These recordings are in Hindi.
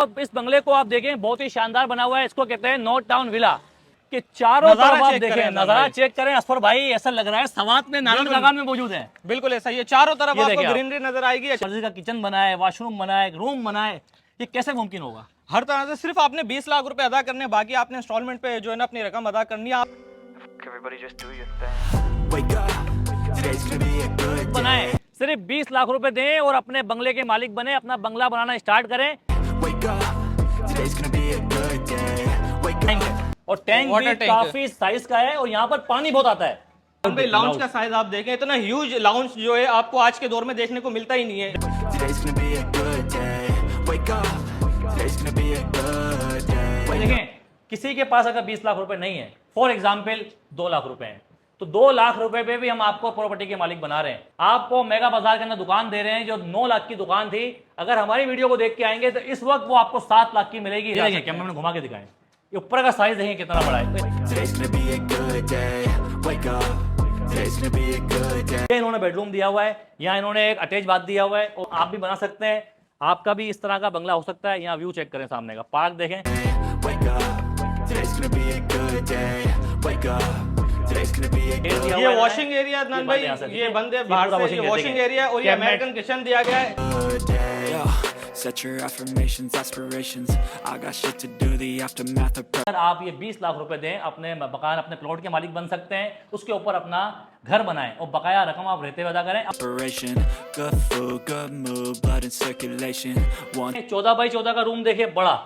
अब इस बंगले को आप देखें, बहुत ही शानदार बना हुआ है। इसको कहते हैं नॉर्थ टाउन विला। कि चारों तरफ आप देखें, नजारा चेक करें असफर भाई, ऐसा लग रहा है सवात में नारायणबाग में मौजूद है। बिल्कुल ऐसा ही है, चारों तरफ आपको ग्रीनरी नजर आएगी। मर्जी का किचन बना है, वॉशरूम बना है, रूम बना है, ये कैसे मुमकिन होगा? हर तरह से सिर्फ आपने 20 लाख रुपए अदा करने, बाकी आपने इंस्टॉलमेंट पे जो है ना अपनी रकम अदा करनी है। बनाए सिर्फ 20 लाख रुपए दें और अपने बंगले के मालिक बने, अपना बंगला बनाना स्टार्ट करें। और टैंक भी काफी साइज का है और यहाँ पर पानी बहुत आता है। भाई लाउंज का साइज आप देखें, इतना ह्यूज लाउंज जो है आपको आज के दौर में देखने को मिलता ही नहीं है। देखें, किसी के पास अगर 20 लाख रुपए नहीं है, फॉर एग्जाम्पल 2 लाख रुपए हैं, तो 2 लाख रुपए पे भी हम आपको प्रॉपर्टी के मालिक बना रहे हैं। आपको मेगा बाजार के अंदर दुकान दे रहे हैं जो 9 लाख की दुकान थी, अगर हमारी वीडियो को देख के आएंगे तो इस वक्त वो आपको 7 लाख की मिलेगी। देखिए कैमरा में घुमा के दिखाएं, ये ऊपर का साइज देखें कितना बड़ा है। इन्होंने बेडरूम दिया हुआ है, यहाँ इन्होंने एक अटैच बाथ दिया हुआ है और आप भी बना सकते हैं। आपका भी इस तरह का बंगला हो सकता है। यहाँ व्यू चेक करें, सामने का पार्क देखें। ये वॉशिंग एरिया अदनान भाई, ये बंदे बाहर से वॉशिंग एरिया और ये अमेरिकन किचन दिया गया है। Set your affirmations, aspirations. I got shit to do, the aftermath of अगर आप ये 20 लाख रुपए दें, अपने मकान, अपने प्लॉट के मालिक बन सकते हैं। उसके ऊपर अपना घर बनाएं और बकाया रकम आप रहते हुए अदा करें। inspiration. Good food, good mood, blood in circulation. 14 by 14 का रूम देखिए बड़ा,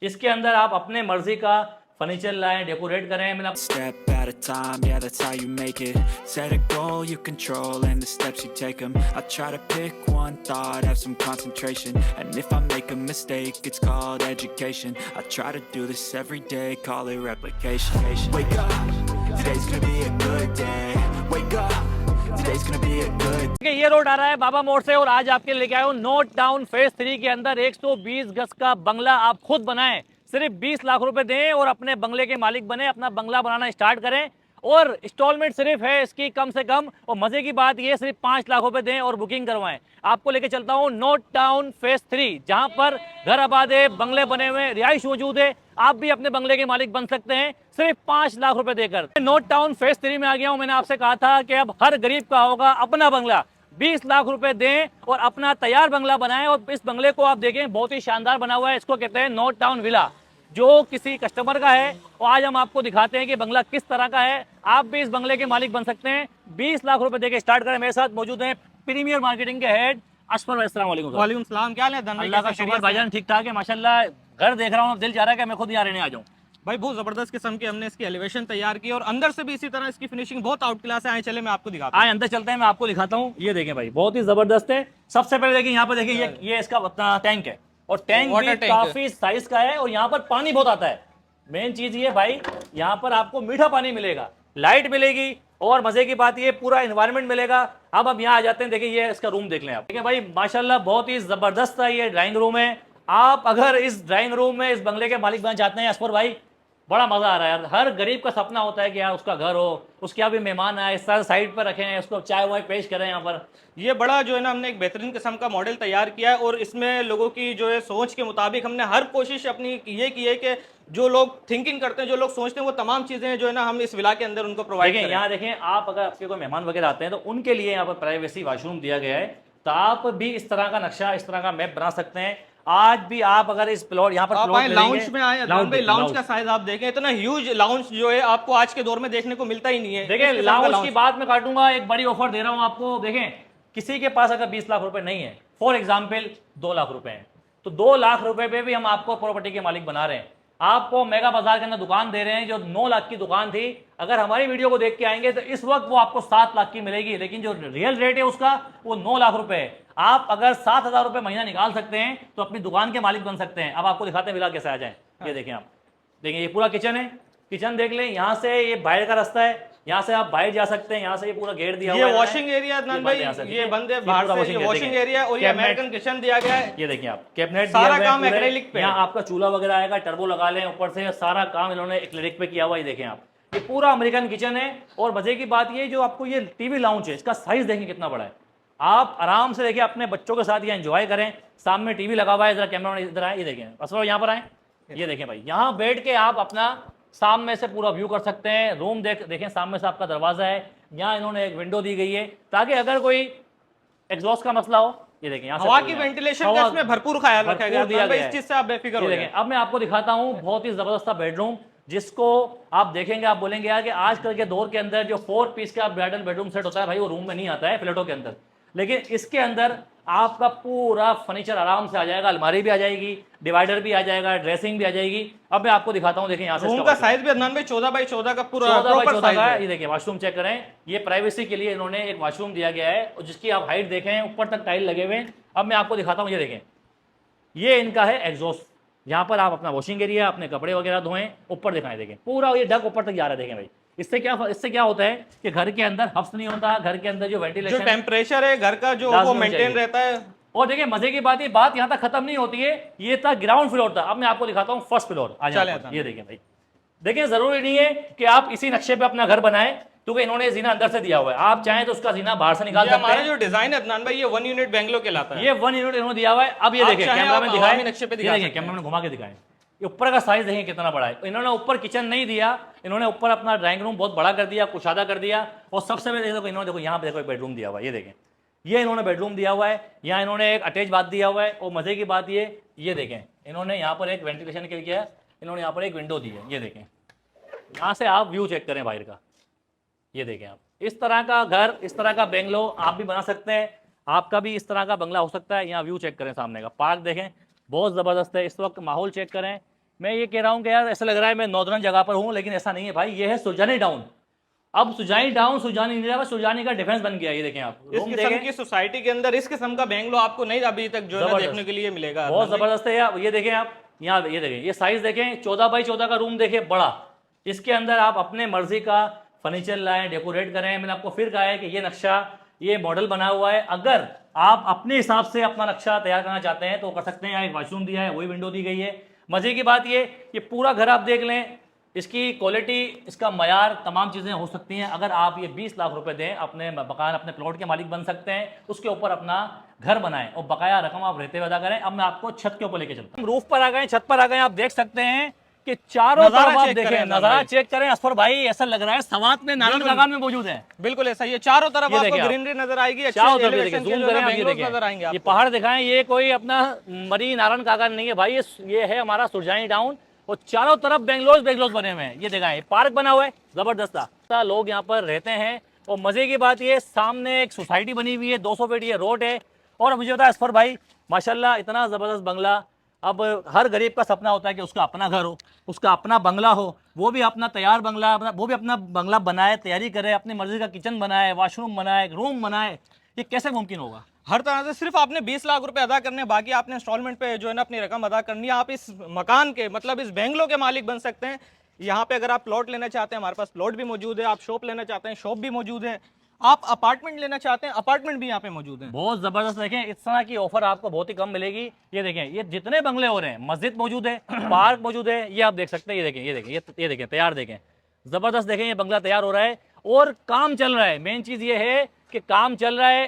इसके अंदर आप अपने मर्जी का फर्नीचर लाएं, डेकोरेट करें। Step at a time, yeah, that's how you make it. Set a goal you control and the steps you take them. I try to pick one thought, have some concentration. And if I make a mistake, it's called education. I try to do this every day, call it replication. Wake up, today's gonna be a good day. Wake up, today's gonna be a good day. ये रोड आ रहा है बाबा मोड़ से और आज आपके लेके आया हूँ नॉर्थ टाउन फेज 3 के अंदर 120 गज का बंगला आप खुद बनाएं। सिर्फ 20 लाख रुपए दें और अपने बंगले के मालिक बने, अपना बंगला बनाना स्टार्ट करें। और इंस्टॉलमेंट सिर्फ है इसकी कम से कम, और मजे की बात ये सिर्फ 5 लाख रुपए दें और बुकिंग करवाएं। आपको लेके चलता हूँ नॉर्थ टाउन फेज 3, जहां पर घर आबाद है, बंगले बने हुए, रिहाइश मौजूद है। आप भी अपने बंगले के मालिक बन सकते हैं सिर्फ 5 लाख रुपए देकर। नॉर्थ टाउन फेज 3 में आ गया हूँ। मैंने आपसे कहा था कि अब हर गरीब का होगा अपना बंगला। 20 लाख रुपए दें और अपना तैयार बंगला बनाएं। और इस बंगले को आप देखें, बहुत ही शानदार बना हुआ है। इसको कहते हैं नॉर्थ टाउन विला, जो किसी कस्टमर का है। और आज हम आपको दिखाते हैं कि बंगला किस तरह का है। आप भी इस बंगले के मालिक बन सकते हैं। 20 लाख रुपए देके स्टार्ट करें। मेरे साथ मौजूद हैं प्रीमियर मार्केटिंग के हेड असफर भाई। अस्सलाम वालेकुम। वालेकुम सलाम, क्या हाल है? अल्लाह का शुक्र भाईजान, ठीक ठाक है माशाल्लाह। घर देख रहा हूँ, दिल चाह रहा है कि मैं खुद यहाँ रहने आ जाऊँ। भाई बहुत जबरदस्त किस्म की हमने इसकी एलिवेशन तैयार की और अंदर से भी इसी तरह इसकी फिनिशिंग बहुत आउट क्लास है। आए चले मैं आपको दिखाता हूं। आए अंदर चलते हैं, मैं आपको दिखाता हूँ। ये देखें भाई, बहुत ही जबरदस्त है। सबसे पहले देखिए यहाँ पर देखिए, ये इसका अपना टैंक है और टैंक भी काफी साइज का है और यहाँ पर पानी बहुत आता है। मेन चीज ये भाई, यहाँ पर आपको मीठा पानी मिलेगा, लाइट मिलेगी और मजे की बात ये पूरा एनवायरनमेंट मिलेगा। अब यहाँ आ जाते हैं, देखिए ये इसका रूम देख लें आप। देखिए भाई माशाल्लाह बहुत ही जबरदस्त है। ये ड्राइंग रूम है। आप अगर इस ड्राइंग रूम में इस बंगले के मालिक बनना चाहते हैं असफर भाई, बड़ा मजा आ रहा है यार। हर गरीब का सपना होता है कि यार उसका घर हो, उसके यहाँ भी मेहमान आए, इस तरह साइड पर रखें, उसको चाय वाय पेश करें यहाँ पर। ये बड़ा जो है ना हमने एक बेहतरीन किस्म का मॉडल तैयार किया है और इसमें लोगों की जो है सोच के मुताबिक हमने हर कोशिश अपनी ये की है कि जो लोग थिंकिंग करते हैं, जो लोग सोचते हैं, वो तमाम चीजें जो है ना हम इस विला के अंदर उनको प्रोवाइड करें। यहाँ देखें, आप अगर आपके कोई मेहमान वगैरह आते हैं तो उनके लिए यहाँ पर प्राइवेसी वॉशरूम दिया गया है। तो आप भी इस तरह का नक्शा, इस तरह का मैप बना सकते हैं। आज भी आप अगर इस प्लॉट यहाँ पर लाउंज में आए, लाउंज का साइज आप देखें, इतना ह्यूज लाउंज जो है आपको आज के दौर में देखने को मिलता ही नहीं है। देखें लाउंज की बात मैं काटूंगा, एक बड़ी ऑफर दे रहा हूँ आपको। देखें, किसी के पास अगर 20 लाख रुपए नहीं है, फॉर एग्जाम्पल 2 लाख रुपए हैं, तो 2 लाख रुपए पे भी हम आपको प्रॉपर्टी के मालिक बना रहे हैं। आपको मेगा बाजार के अंदर दुकान दे रहे हैं जो 9 लाख की दुकान थी। अगर हमारी वीडियो को देख के आएंगे तो इस वक्त वो आपको 7 लाख की मिलेगी, लेकिन जो रियल रेट है उसका वो 9 लाख रुपए है। आप अगर 7,000 रुपए महीना निकाल सकते हैं तो अपनी दुकान के मालिक बन सकते हैं। अब आपको दिखाते हैं विला कैसे आ जाए। ये देखें आप, देखिए ये पूरा किचन है। किचन देख लें, यहाँ से ये बाहर का रास्ता है, यहाँ से आप बाहर जा सकते हैं। यहाँ से ये पूरा गेट दिया हुआ है। ये वॉशिंग एरिया अदनान भाई, ये बंदे बाहर से वॉशिंग एरिया और ये अमेरिकन किचन दिया गया है। ये देखिए आप, कैबिनेट सारा काम एक्रेलिक पे। यहाँ आपका चूल्हा वगैरह आएगा, टर्बो लगा लें ऊपर से, सारा काम इन्होंने एक्रेलिक पे किया हुआ है। ये देखें आप, ये पूरा अमेरिकन किचन है। और मजे की बात ये, जो आपको ये टीवी लाउंज है, इसका साइज देखें कितना बड़ा है। आप आराम से देखिए अपने बच्चों के साथ ये एंजॉय करें। सामने टीवी लगा हुआ है, जरा कैमरा इधर आए, ये देखें असफर यहाँ पर आए, ये देखें भाई, यहाँ बैठ के आप अपना सामने से पूरा व्यू कर सकते हैं। रूम देखें, सामने से आपका दरवाजा है, यहाँ इन्होंने एक विंडो दी गई है ताकि अगर कोई एग्जॉस्ट का मसला हो, ये देखें यहाँ से हवा की वेंटिलेशन का इसमें भरपूर ख्याल रखा गया दिया है, गया इस चीज से आप बेफिक्र हो है। जाएं। अब मैं आपको दिखाता हूँ बहुत ही जबरदस्त बेडरूम, जिसको आप देखेंगे आप बोलेंगे यार कि आजकल के दौर के अंदर जो 4 पीस का ब्राइडल बेडरूम सेट होता है भाई, वो रूम में नहीं आता है फ्लैटों के अंदर, लेकिन इसके अंदर आपका पूरा फर्नीचर आराम से आ जाएगा। अलमारी भी आ जाएगी, डिवाइडर भी आ जाएगा, ड्रेसिंग भी आ जाएगी। अब मैं आपको दिखाता हूँ, देखें यहाँ से रूम का साइज भी अदनान भाई 14 बाई 14 का पूरा 14 बाई प्रॉपर 14 साइज का है। है। ये देखिए वॉशरूम चेक करें, ये प्राइवेसी के लिए इन्होंने एक वॉशरूम दिया गया है, और जिसकी आप हाइट देखें, ऊपर तक टाइल लगे हुए हैं। अब मैं आपको दिखाता हूँ, ये देखें, ये इनका है एग्जॉस्ट, यहाँ पर आप अपना वॉशिंग एरिया, अपने कपड़े वगैरह धोएं, ऊपर दिखाएं, देखें पूरा ये डक ऊपर तक जा रहा है। देखें भाई, इससे क्या होता है कि घर के अंदर हफ्स नहीं होता, घर के अंदर जो जो वेंटिलेशन टेम्परेचर है घर का जो वो लाजमी मेंटेन चाहिए। रहता है। और देखिए मजे की बात, ये बात यहाँ तक खत्म नहीं होती है, ये था ग्राउंड फ्लोर था। अब मैं आपको दिखाता हूँ फर्स्ट फ्लोर। चले ये देखिए भाई, देखिए जरूरी नहीं है कि आप इसी नक्शे पे अपना घर बनाएं, क्योंकि इन्होंने जीना अंदर से दिया हुआ है। आप चाहें तो उसका जीना बाहर से निकाल ये सकते हमारा हैं। जो डिजाइन है अदनान भाई, ये 1 यूनिट बैंगलो कहलाता है। ये 1 यूनिट इन्होंने दिया हुआ है। अब ये आप देखें, चाहें कैमरा आप में अवामी दिखाएं, नक्शे पे ये दिखा देखिए सकते कैमरा में घुमा के दिखाएं, ये ऊपर का साइज देखें कितना बड़ा है। इन्होंने ऊपर किचन नहीं दिया, इन्होंने ऊपर अपना ड्राइंग रूम बहुत बड़ा कर दिया, कुशादा कर दिया। और सबसे पहले देखो इन्होंने, देखो यहाँ पे देखो एक बेडरूम दिया हुआ है, ये देखें, ये इन्होंने बेडरूम दिया हुआ है, यहाँ इन्होंने एक अटैच बाथ दिया हुआ है। और मजे की बात ये देखें, इन्होंने यहाँ पर एक वेंटिलेशन के लिए इन्होंने यहाँ पर एक विंडो दी है। ये देखें, यहाँ से आप व्यू चेक करें बाहर का, ये देखें आप, इस तरह का घर, इस तरह का बेंगलो आप भी बना सकते हैं। आपका भी इस तरह का बंगला हो सकता है। यहाँ व्यू चेक करें, सामने का पार्क देखें, बहुत ज़बरदस्त है। इस वक्त माहौल चेक करें। मैं ये कह रहा हूँ कि यार ऐसा लग रहा है मैं नॉर्दर्न जगह पर हूँ, लेकिन ऐसा नहीं है भाई, ये है सुजानी टाउन। अब सुजानी टाउन सुजानी नहीं रहा, सुजानी का डिफेंस बन गया। ये देखें आप, इस रूम किस्म देखें, की सोसाइटी के अंदर इस किस्म का बेंगलो आपको नहीं अभी तक जो है ना जबरदस्त। देखने के लिए मिलेगा। बहुत अदनान भाई। ज़बरदस्त है यार। ये देखें आप, यहाँ ये देखें, ये साइज देखें, 14 बाई 14 का रूम देखें, बड़ा। इसके अंदर आप अपने मर्जी का फर्नीचर लाएं, डेकोरेट करें। मैंने आपको फिर कहा है कि ये नक्शा, ये मॉडल बना हुआ है। अगर आप अपने हिसाब से अपना नक्शा तैयार करना चाहते हैं तो कर सकते हैं। यहाँ एक वॉशरूम दिया है, वही विंडो दी गई है। मजे की बात ये पूरा घर आप देख लें, इसकी क्वालिटी, इसका मयार, तमाम चीज़ें हो सकती हैं। अगर आप ये 20 लाख रुपए दें, अपने मकान, अपने प्लॉट के मालिक बन सकते हैं। उसके ऊपर अपना घर बनाएं और बकाया रकम आप रहते हुए अदा करें। अब मैं आपको छत के ऊपर लेके चलता हूं। रूफ पर आ गए, छत पर आ गए। आप देख सकते हैं कि चारों नजारा तरफ आप चेक देखें, करें, नजारा चेक करें। असफर भाई, ऐसा लग रहा है सवात में नारंग बागान में मौजूद है। बिल्कुल ऐसा ही है, चारों तरफ ये आपको देखिए आप। ग्रीनरी नजर आएगी, अच्छे चारों तरफ elevation देखिए, के जूम जो है करें ना आप, ये bungalows नजर आएंगे देखिए, ये आपको। पहाड़ दिखाएं। ये कोई अपना मरी नारायण कागन नहीं है भाई, ये है हमारा सुरजानी टाउन। और चारों तरफ बेंगलोज बने हुए हैं। ये दिखाएं, पार्क बना हुआ है जबरदस्त। लोग यहाँ पर रहते हैं। और मजे की बात ये, सामने एक सोसाइटी बनी हुई है, 200 फीट ये रोड है। और मुझे बता असफर भाई, माशाल्लाह इतना ज़बरदस्त बंगला। अब हर गरीब का सपना होता है कि उसका अपना घर हो, उसका अपना बंगला हो, वो भी अपना तैयार बंगला, वो भी अपना बंगला बनाए, तैयारी करे, अपनी मर्जी का किचन बनाए, वॉशरूम बनाए, रूम बनाए। ये कैसे मुमकिन होगा? हर तरह से सिर्फ आपने 20 लाख रुपए अदा करने, बाकी आपने इंस्टॉलमेंट पे जो है ना अपनी रकम अदा करनी है। आप इस मकान के, मतलब इस बेंगलो के मालिक बन सकते हैं। यहाँ पे अगर आप प्लॉट लेना चाहते हैं, हमारे पास प्लॉट भी मौजूद है। आप शॉप लेना चाहते हैं, शॉप भी मौजूद है। आप अपार्टमेंट लेना चाहते हैं, अपार्टमेंट भी यहाँ पे मौजूद है। बहुत जबरदस्त। देखें, इस तरह की ऑफर आपको बहुत ही कम मिलेगी। ये देखें, ये जितने बंगले हो रहे हैं, मस्जिद मौजूद है, पार्क मौजूद है, ये आप देख सकते हैं। ये देखें, ये देखें तैयार, देखें जबरदस्त। देखें, ये बंगला तैयार हो रहा है और काम चल रहा है। मेन चीज ये है कि काम चल रहा है,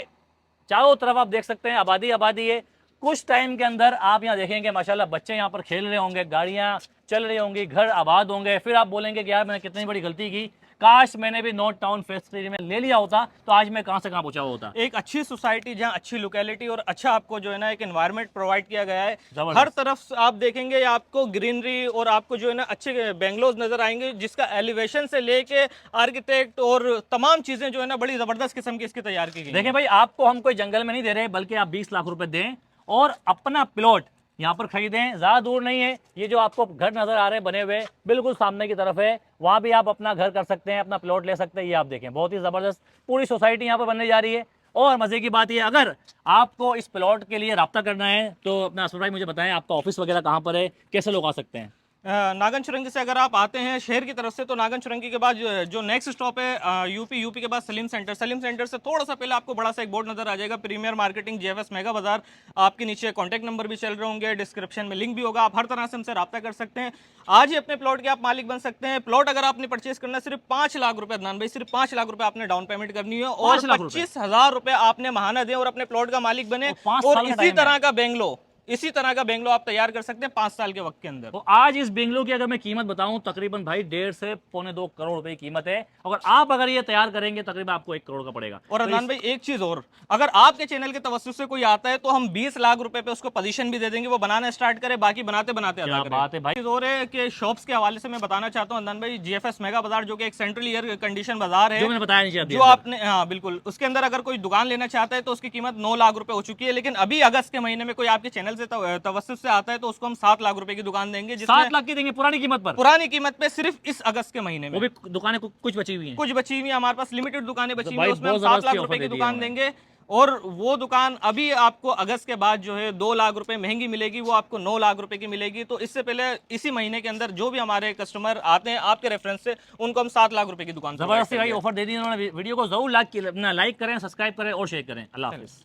चारों तरफ आप देख सकते हैं आबादी है। कुछ टाइम के अंदर आप यहाँ देखेंगे माशाल्लाह बच्चे यहाँ पर खेल रहे होंगे, गाड़ियाँ चल रही होंगी, घर आबाद होंगे। फिर आप बोलेंगे कि यार मैंने कितनी बड़ी गलती की, काश मैंने भी नॉर्थ टाउन फेस्ट 3 में ले लिया होता तो आज मैं कहाँ से कहाँ पहुँचा होता। एक अच्छी सोसाइटी जहाँ अच्छी लोकेलिटी और अच्छा आपको जो है ना एक एनवायरनमेंट प्रोवाइड किया गया है। जबरदस्त। हर तरफ आप देखेंगे आपको ग्रीनरी और आपको जो है ना अच्छे बेंगलोज नजर आएंगे, जिसका एलिवेशन से लेके आर्किटेक्ट और तमाम चीजें जो है ना बड़ी जबरदस्त किस्म की इसकी तैयार की गई। देखें भाई, आपको हम कोई जंगल में नहीं दे रहे, बल्कि आप 20 लाख रुपए दें और अपना प्लॉट यहाँ पर खरीदें। ज़्यादा दूर नहीं है। ये जो आपको घर नजर आ रहे हैं बने हुए, बिल्कुल सामने की तरफ है। वहाँ भी आप अपना घर कर सकते हैं, अपना प्लॉट ले सकते हैं। ये आप देखें, बहुत ही ज़बरदस्त पूरी सोसाइटी यहाँ पर बनने जा रही है। और मज़े की बात ये, अगर आपको इस प्लॉट के लिए रब्ता करना है तो अपना असफर भाई मुझे बताएं, आपका ऑफिस वगैरह कहाँ पर है, कैसे लोग आ सकते हैं? नागन चुरंगी से अगर आप आते हैं शहर की तरफ से, तो नागन चुरंगी के बाद जो नेक्स्ट स्टॉप है यूपी के बाद सलीम सेंटर से थोड़ा सा पहले आपको बड़ा सा एक बोर्ड नजर आ जाएगा, प्रीमियर मार्केटिंग जेएफएस मेगा बाजार। आपके नीचे कॉन्टैक्ट नंबर भी चल रहे होंगे, डिस्क्रिप्शन में लिंक भी होगा, आप हर तरह से हमसे रब्ता कर सकते हैं। आज ही अपने प्लॉट के आप मालिक बन सकते हैं। प्लॉट अगर आपने परचेस करना है सिर्फ 5 लाख रुपए, अदनान भाई सिर्फ 5 लाख रुपए आपने डाउन पेमेंट करनी है और 5 लाख रुपए? 25,000 रुपए आपने महाना दें और अपने प्लॉट का मालिक बने। और 5 और साल का इसी टाइम है। तरह का बेंगलो आप तैयार कर सकते हैं 5 साल के वक्त के अंदर। तो आज इस बेंगलो की अगर मैं कीमत बताऊं, तकरीबन भाई 1.5 से पौने 2 करोड़ रुपए की कीमत है। अगर आप ये तैयार करेंगे तकरीबन आपको 1 करोड़ का पड़ेगा। और तो अदनान भाई एक चीज और, अगर आपके चैनल के तवज्जुह से कोई आता है तो हम 20 लाख रुपए पे उसको पोजीशन भी दे देंगे, वो बनाना स्टार्ट करे, बाकी बनाते बनाते क्या अदा करे। बात है भाई। चीज और है कि शॉप्स के हवाले से मैं बताना चाहता हूं अदनान भाई, जीएफएस मेगा बाजार जो कि एक सेंट्रल एयर कंडीशन बाजार है, जो मैंने बताया नीचे अभी जो आपने, हाँ बिल्कुल, उसके अंदर अगर कोई दुकान लेना चाहता है तो उसकी कीमत 9 लाख रुपए हो चुकी है। लेकिन अभी अगस्त के महीने में कोई आपके चैनल से तवज्जुह से आता है तो उसको हम 7 लाख रुपए की दुकान देंगे, 7 लाख की देंगे पुरानी कीमत पर, पुरानी कीमत पे सिर्फ इस अगस्त के महीने में। वो भी दुकानें कुछ बची हुई हैं। कुछ बची हुई है, हमारे पास लिमिटेड दुकानें बची हुई भाई है, उसमें हम बहुत 7 लाख जबरदस्ती रुपए ऑफर की दे दिया दुकान उन्होंने। देंगे। और वो दुकान अभी आपको अगस्त के बाद जो है 2 लाख रुपए महंगी मिलेगी, वो आपको 9 लाख रुपए की मिलेगी। तो इससे पहले इसी महीने के अंदर जो भी हमारे कस्टमर आते हैं आपके रेफरेंस से, उनको हम 7 लाख रुपए की दुकान जबरदस्ती भाई ऑफर दे दी उन्होंने। वीडियो को जरूर लाइक करें, सब्सक्राइब करें और शेयर करें। अल्लाह हाफिज़।